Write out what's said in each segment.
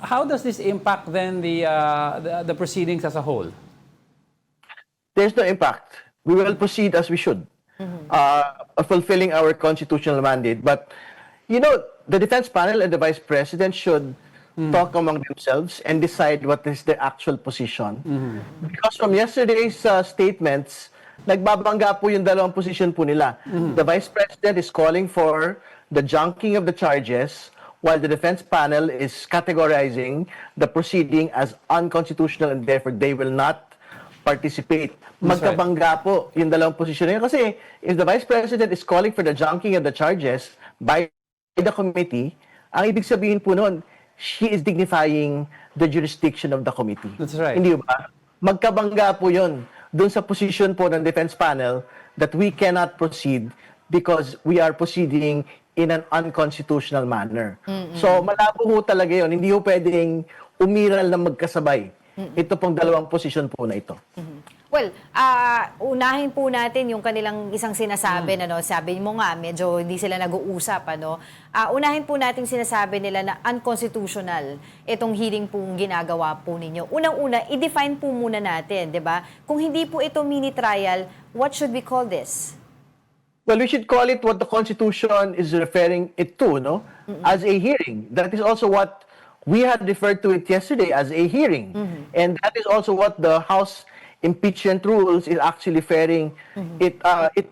How does this impact then the proceedings as a whole? There's no impact. We will proceed as we should, fulfilling our constitutional mandate. But, you know, the defense panel and the vice president should talk among themselves and decide what is their actual position. Because from yesterday's statements, nagbabangga po yung dalawang position po nila. The vice president is calling for the junking of the charges, while the defense panel is categorizing the proceeding as unconstitutional and therefore they will not participate. Magkabangga po yung dalawang posisyon na yun. Kasi if the Vice President is calling for the junking of the charges by the committee, ang ibig sabihin po noon, she is dignifying the jurisdiction of the committee. That's right. Hindi ba? Magkabangga po yun dun sa position po ng defense panel that we cannot proceed because we are proceeding in an unconstitutional manner. So malabo ho talaga yun. Hindi ho pwedeng umiral na magkasabay. Ito pong dalawang posisyon po na ito. Well, unahin po natin yung kanilang isang sinasabi, ano, sabi mo nga, medyo hindi sila nag-uusap, ano. Unahin po natin sinasabi nila na unconstitutional itong hearing po ginagawa po ninyo. Unang-una, i-define po muna natin, di ba? Kung hindi po ito mini trial, what should we call this? Well, we should call it what the Constitution is referring it to, no? As a hearing. That is also what we had referred to it yesterday as a hearing. And that is also what the House impeachment rules is actually referring it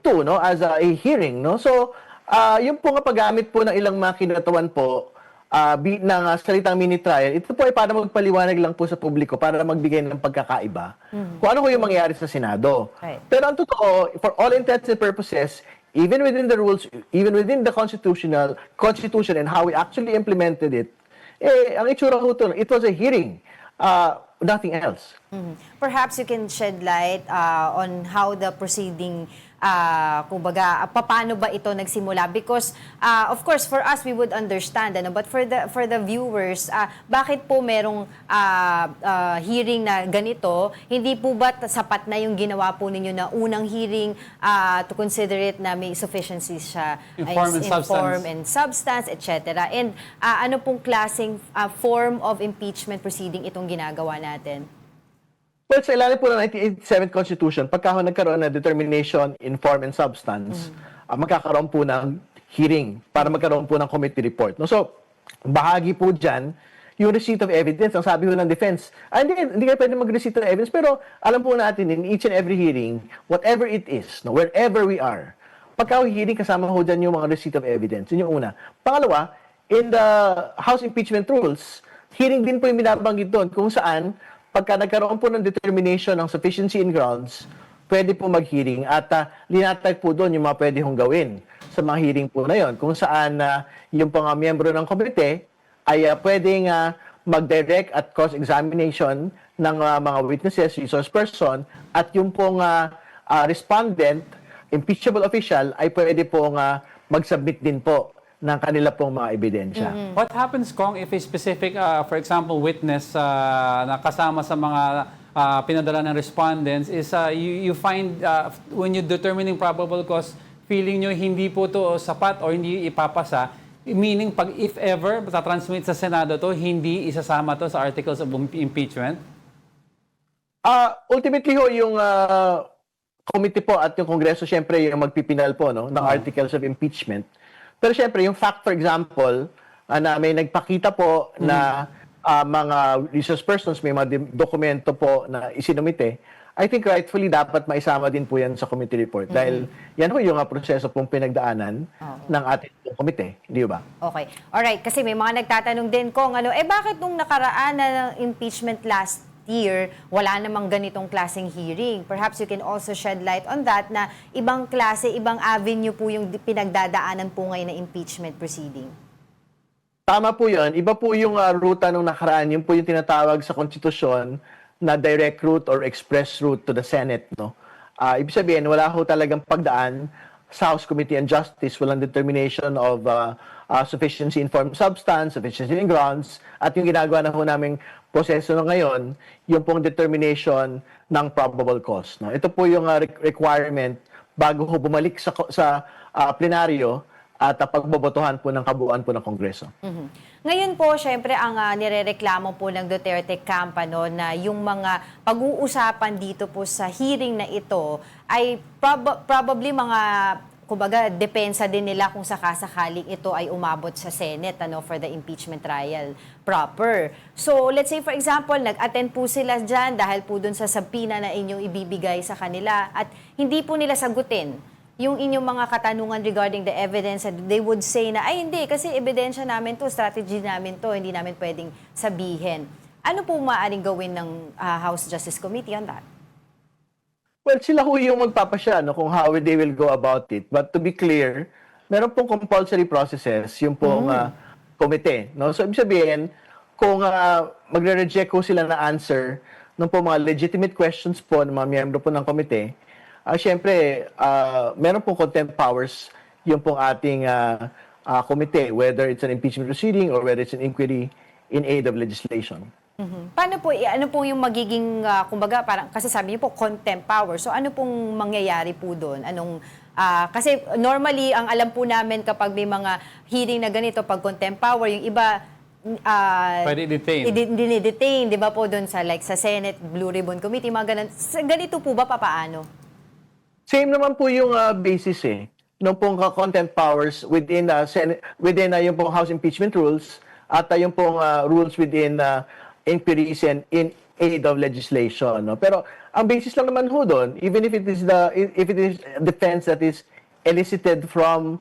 to, no? As a hearing, no? So, yung po nga paggamit po ng ilang mga kinatawan po ng salitang mini trial, ito po ay para magpaliwanag lang po sa publiko, para magbigay ng pagkakaiba kung ano po yung mangyayari sa Senado. Right. Pero ang totoo, for all intents and purposes, even within the rules, even within the Constitution and how we actually implemented it, ang itsura ko ito, it was a hearing, nothing else. Perhaps you can shed light on how the proceeding, kumbaga, paano ba ito nagsimula? Because, of course, for us, we would understand, ano? But for the viewers, bakit po merong hearing na ganito? Hindi po ba sapat na yung ginawa po ninyo na unang hearing to consider it na may sufficiency siya In form and substance, etc. And ano pong klaseng form of impeachment proceeding itong ginagawa natin? Well, sa ilalim po ng 1987 Constitution, pagka nagkaroon ng determination in form and substance, magkakaroon po ng hearing para magkaroon po ng committee report. No? So, bahagi po dyan, yung receipt of evidence, ang sabi po ng defense, hindi kayo pwede mag-receipt of evidence, pero alam po natin, in each and every hearing, whatever it is, no, wherever we are, pagka hearing, kasama ho dyan yung mga receipt of evidence. Yun yung una. Pangalawa, in the House impeachment rules, hearing din po yung binabanggit doon kung saan pagka nagkaroon po ng determination ng sufficiency in grounds, pwede po mag-hearing at linatag po doon yung mga pwede hong gawin sa mga hearing po na yon. Kung saan yung mga miyembro ng komite ay pwedeng mag-direct at cross-examination ng mga witnesses, resource person, at yung pong respondent, impeachable official, ay pwede pong mag-submit din po ng kanila pong mga ebidensya. What happens, Kong, if a specific, for example, witness na kasama sa mga pinadala ng respondents is you find, when you determining probable cause, feeling nyo hindi po to sapat or hindi ipapasa, meaning pag if ever, tatransmit sa Senado to, hindi isasama to sa articles of impeachment? Ultimately ho, yung committee po at yung Kongreso, syempre yung magpipinal po no, ng articles of impeachment. Pero syempre, yung fact, for example, na may nagpakita po na mga resource persons, may mga dokumento po na isinumite, I think rightfully dapat maisama din po yan sa committee report. Dahil yan po yung proseso pong pinagdaanan ng ating komite. Hindi ba? Okay. Alright, kasi may mga nagtatanong din kung bakit nung nakaraan na ng impeachment last year, wala namang ganitong klaseng hearing. Perhaps you can also shed light on that na ibang klase, ibang avenue po yung pinagdadaanan po ngayon na impeachment proceeding. Tama po yun. Iba po yung ruta nung nakaraan. Yun po yung tinatawag sa konstitusyon na direct route or express route to the Senate. No? Ibig sabihin, wala ho talagang pagdaan sa House Committee on Justice, walang determination of sufficiency in form substance, sufficiency in grounds, at yung ginagawa na ho naming proseso na ngayon, yung pong determination ng probable cause. No? Ito po yung requirement bago ho bumalik sa plenaryo at pagbobotohan po ng kabuuan po ng Kongreso. Mhm. Ngayon po, syempre, ang nirereklamo po ng Duterte camp na yung mga pag-uusapan dito po sa hearing na ito ay probably mga, kumbaga, depensa din nila kung sakasakaling ito ay umabot sa Senate for the impeachment trial proper. So, let's say, for example, nag-attend po sila dyan dahil po dun sa subpoena na inyong ibibigay sa kanila at hindi po nila sagutin yung inyong mga katanungan regarding the evidence, and they would say na, ay hindi, kasi ebidensya namin to, strategy namin to, hindi namin pwedeng sabihin. Ano po maaaring gawin ng House Justice Committee on that? Well, sila ho yung magpapasya kung how they will go about it. But to be clear, meron pong compulsory processes yung pong komite. No? So, ibig sabihin, kung magre-reject ko sila na answer ng po mga legitimate questions po ng mga miyembro po ng komite, syempre, meron pong contempt powers yung pong ating komite, whether it's an impeachment proceeding or whether it's an inquiry in aid of legislation. Mhm. Paano po, ano po yung magiging, kumbaga, parang, kasi sabi niyo po, contempt power. So, ano pong mangyayari po doon? Kasi normally, ang alam po namin kapag may mga hearing na ganito, pag contempt power, yung iba, Pwede detain. Dinidetain, di ba po doon sa, like, sa Senate, Blue Ribbon Committee, mga ganun. Ganito po ba, papaano? Same naman po yung basis nung pong contempt powers within yung pong House impeachment rules at yung pong rules within inquiries and in aid of legislation. No? Pero ang basis lang naman ho doon, even if it is defense that is elicited from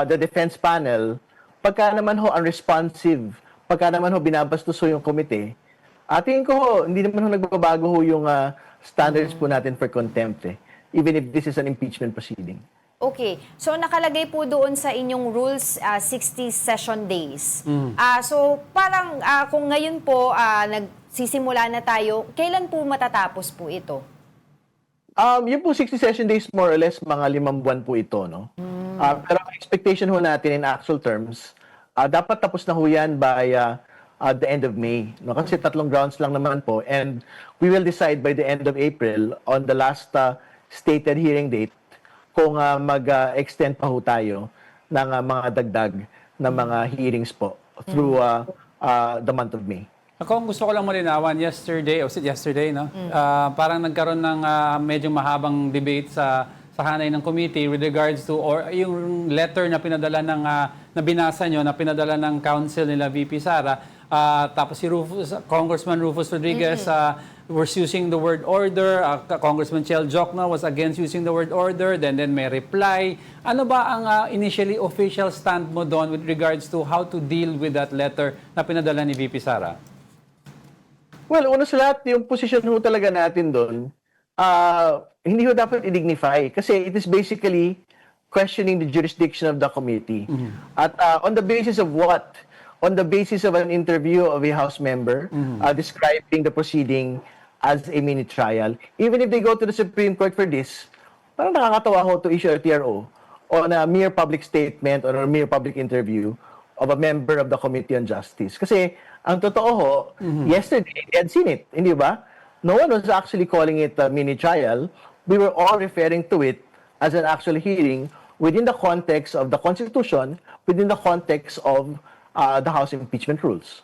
the defense panel, pagka naman ho unresponsive, pagka naman ho binabastos ho yung komite, tingin ko ho, hindi naman ho nagbabago ho yung standards po natin for contempt even if this is an impeachment proceeding. Okay. So, nakalagay po doon sa inyong rules, 60 session days. So, parang kung ngayon po nagsisimula na tayo, kailan po matatapos po ito? Yung po 60 session days, more or less, mga 5 buwan po ito, no? Pero ang expectation ho natin in actual terms, dapat tapos na ho yan by the end of May. No? Kasi 3 grounds lang naman po. And we will decide by the end of April on the last stated hearing date kung mag-extend pa ho tayo ng mga dagdag na mga hearings po through the month of May. Ako, gusto ko lang malinawan, yesterday, no? Parang nagkaroon ng medyo mahabang debate sa hanay ng committee with regards to or yung letter na pinadala ng na binasa nyo, na pinadala ng council nila VP Sara, tapos si Congressman Rufus Rodriguez was using the word order, Congressman Chel Jokno was against using the word order, then may reply. Ano ba ang initially official stand mo doon with regards to how to deal with that letter na pinadala ni VP Sara? Well, una sa lahat, yung position ho talaga natin doon, hindi ho dapat i-dignify kasi it is basically questioning the jurisdiction of the committee. At on the basis of what? On the basis of an interview of a House member describing the proceeding as a mini trial. Even if they go to the Supreme Court for this, parang nakakatawa ho to issue a TRO on a mere public statement or a mere public interview of a member of the Committee on Justice. Kasi ang totoo ho, yesterday, they had seen it, hindi ba? No one was actually calling it a mini trial. We were all referring to it as an actual hearing within the context of the Constitution, within the context of the House impeachment rules.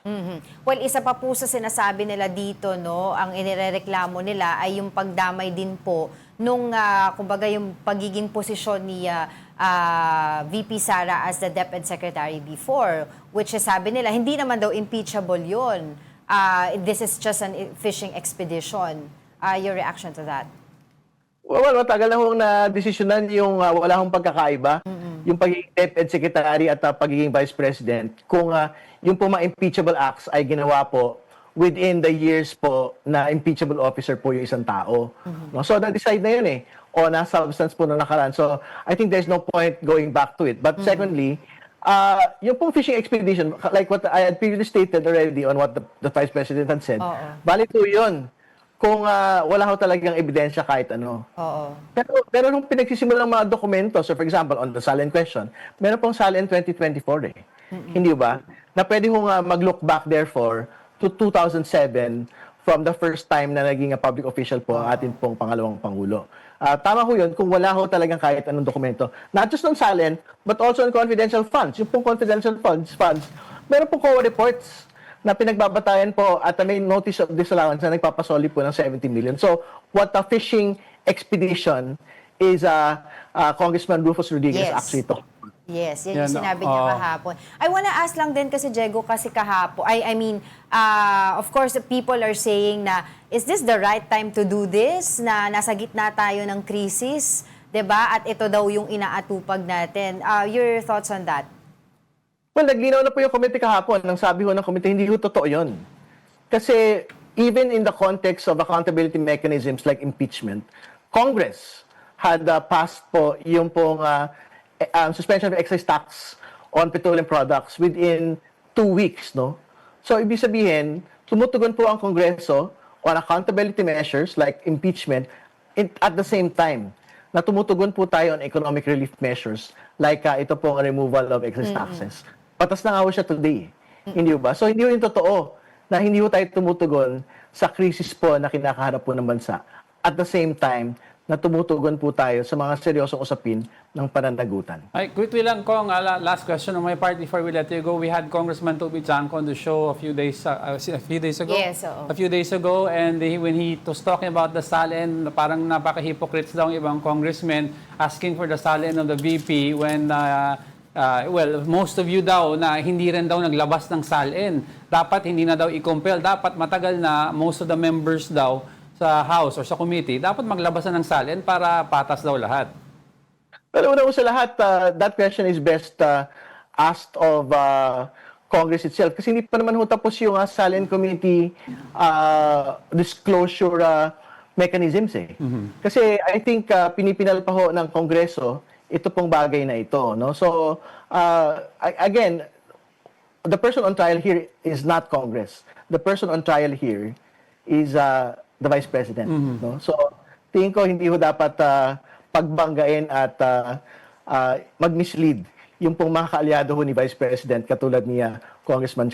Well, isa pa po sa sinasabi nila dito, no, ang inirereklamo nila ay yung pagdamay din po nung, kumbaga, yung pagiging posisyon ni VP Sara as the DepEd Secretary before, which is, sabi nila, hindi naman daw impeachable yun. This is just an fishing expedition. Your reaction to that? Well, matagal na hong na-desisyonan yung wala hong pagkakaiba, yung pagiging DepEd Secretary at pagiging Vice President, kung yung po mga impeachable acts ay ginawa po within the years po na impeachable officer po yung isang tao. No? So, na-decide na yun o nasa substance po na nakaraan. So, I think there's no point going back to it. But secondly, yung pong fishing expedition, like what I had previously stated already on what the Vice President had said, valid po yun. Kung wala ho talagang ebidensya kahit ano. Pero nung pinagsisimula ng mga dokumento, so for example, on the Salen question, meron pong Salen 2024 Hindi ba? Na pwede ho mag-look back therefore to 2007 from the first time na naging public official po ang ating pong pangalawang Pangulo. Tama ho yun, kung wala ho talagang kahit anong dokumento, not just on SALN, but also on confidential funds. Yung pong confidential funds, meron pong COA reports na pinagbabatayan po at may notice of disallowance na nagpapasoli po ng 70 million. So, what a fishing expedition is Congressman Rufus Rodriguez Yes. actually talked. Yes, yan Yan, yung sinabi niya kahapon. I wanna ask lang din kasi, Diego, kasi kahapon, I mean, of course, people are saying na, is this the right time to do this? Na nasa gitna tayo ng krisis, 'di ba? At ito daw yung inaatupag natin. Your thoughts on that? Well, naglinaw na po yung committee kahapon. Nang sabi ho ng committee, hindi ho totoo yun. Kasi even in the context of accountability mechanisms like impeachment, Congress had passed po yung pong suspension of excise tax on petroleum products within 2 weeks, no? So, ibig sabihin, tumutugon po ang Kongreso on accountability measures like impeachment at the same time na tumutugon po tayo on economic relief measures like ito pong removal of excise taxes. Patas na nga ho siya today. Hindi ba? So, hindi ho yung totoo na hindi ho tayo tumutugon sa krisis po na kinakaharap po ng bansa. At the same time, na tumutugon po tayo sa mga seryosong usapin ng pananagutan. Ay, quickly lang, Kong, last question on my part before we let you go. We had Congressman Toby Chanco on the show a few days ago. Yes, oo. A few days ago, and when he was talking about the SALN, parang napaka-hypocrites daw ang ibang congressmen asking for the SALN of the VP when well, most of you daw na hindi rin daw naglabas ng SALN. Dapat hindi na daw i-compel. Dapat matagal na most of the members daw sa House or sa committee, dapat maglabas na ng SALN para patas daw lahat. Pero una sa lahat, that question is best asked of Congress itself. Kasi hindi pa naman ho tapos yung SALN committee disclosure mechanisms eh. Kasi I think pinipinal pa ho ng Kongreso ito pong bagay na ito. No? So, again, the person on trial here is not Congress. The person on trial here is the Vice President. No? So, tingin ko hindi ho dapat pagbanggain at mag-mislead yung pong mga kaalyado ho ni Vice President katulad ni Congressman